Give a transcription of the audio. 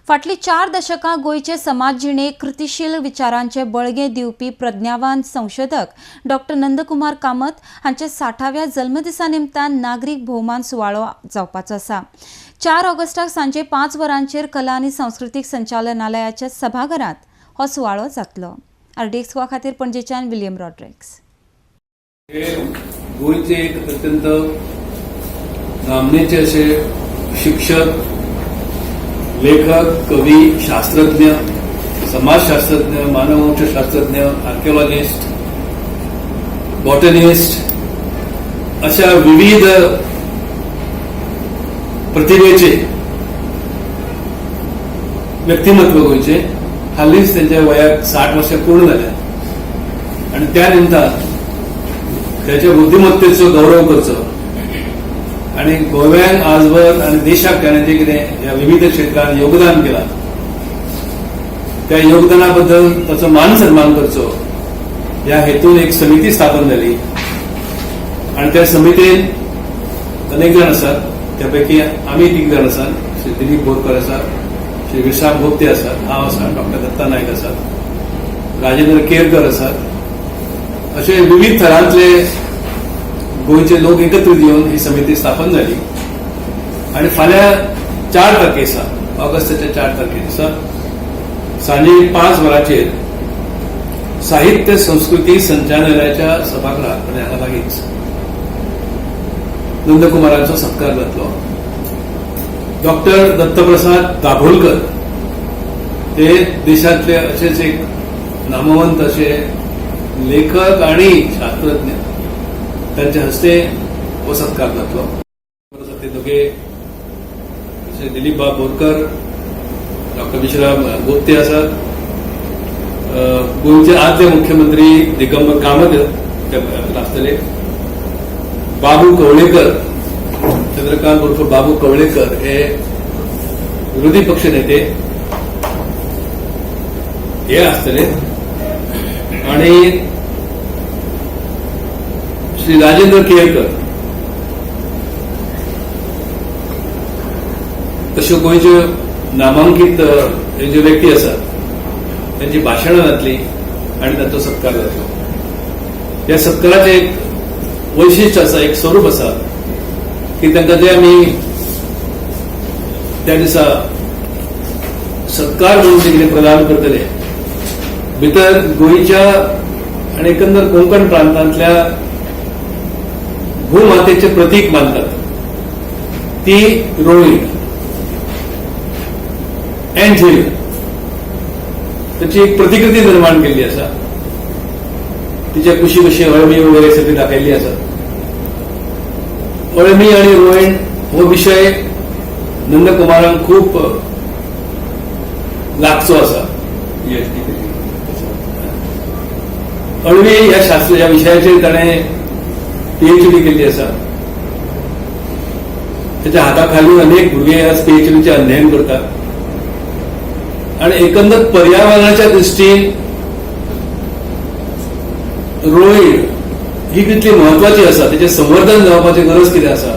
फाटली 4 दशकां गोयचे समाज जिणेक कृतीशील विचारांचे बळगे दिवपी प्रज्ञावान संशोधक डॉक्टर नंदकुमार कामत हांचे 60व्या जल्मदिसा निमतान नागरीक भोवमान सुवाळो जावपाचो आसा। 4 ऑगस्टाक सांजे 5 वरांचेर कला आनी सांस्कृतीक संचालनालयाच्या सभाघरांत हो सुवाळो जातलो। RDX वा खातीर पणजेच्यान विलियम रॉड्रिक्स। गोयचे एक अत्यंत नामनेचे असे शिक्षक, लेखक, कवी, शास्त्रज्ञ, समाजशास्त्रज्ञ, मानववंशशास्त्रज्ञ, आर्किओलॉजिस्ट, बॉटनिस्ट अशा विविध प्रतिभेचे व्यक्तिमत्व गोयचे हालीच त्यांच्या वयाक 60 वर्षां पूर्ण झाल्या आणि त्या निमतान त्याच्या बुद्धिमत्तेचो गौरव करचो आणि गोव्यान आजवर आणि देशाक त्याने जे कितें या विविध क्षेत्रात योगदान केला त्या योगदानाबद्दल त्याचा मान सन्मान करचो या हेतून एक समिती स्थापन झाली आणि त्या समितीत अनेक जण असतात। त्यापैकी आम्ही 3 जण असतात। श्री दिलीप बोरकर असतात, श्री विश्राम भोगते असतात, हांव आसा, डॉक्टर दत्ता नायक असतात, राजेंद्र केरकर असतात। असे विविध थरांतले गोयचे लोक एकत्रित येऊन ही समिती स्थापन झाली आणि फाल्यां 4 तारखेचा ऑगस्टच्या 4 तारखेचा सांजे 5 वरांचेर साहित्य संस्कृती संचालनालयाच्या सभागृहात म्हणजे हांगा लागींच नंदकुमारांचो सत्कार जातलो। डॉक्टर दत्तप्रसाद दाभोलकर हे देशातले असेच एक नामवंत असे लेखक आणि शास्त्रज्ञ त्यांच्या हस्ते हो सत्कार जातलो। ते दोघे दिलीप बोरकर, डॉक्टर विश्राम भोगते असतात, गोयचे आदले मुख्यमंत्री दिगंबर कामत आसतले, बाबू कवळेकर, चंद्रकांत उर्फ बाबू कवळेकर हे विरोधी पक्ष नेते हे आसतले आणि श्री राजेंद्र केरकर अश्यो गोंयच्यो नामांकीत जे व्यक्ती असतात त्यांची भाशणां जातली आणि तांचो सत्कार जातलो। या सत्काराचे एक वैशिष्ट्य आसा, एक स्वरूप आसा की तांकां जे आमी त्या दिसा सत्कार म्हणून जे कितें प्रदान करतले भितर गोंयच्या आणि एकंदर कोंकण प्रांतांतल्या भूमातेचे प्रतीक मानतात ती रोळी एंड त्याची एक प्रतिकृती निर्माण केली आसा। तिच्या कुशी कशी अळमी वगैरे सगळी दाखयल्ली आसा। अळमी आणि रोयण हो विषय नंदकुमारांक खूप लागचो आसा। अळमी या विशयाचेर ताणें PhD केली आसा। त्याच्या हाताखाली अनेक भुरगे आज PhDचे अध्ययन करतात आणि एकंदर पर्यावरणाच्या दृष्टीन रोळी ही कितली महत्वाची आसा, त्याचे संवर्धन जावपाची गरज कितें आसा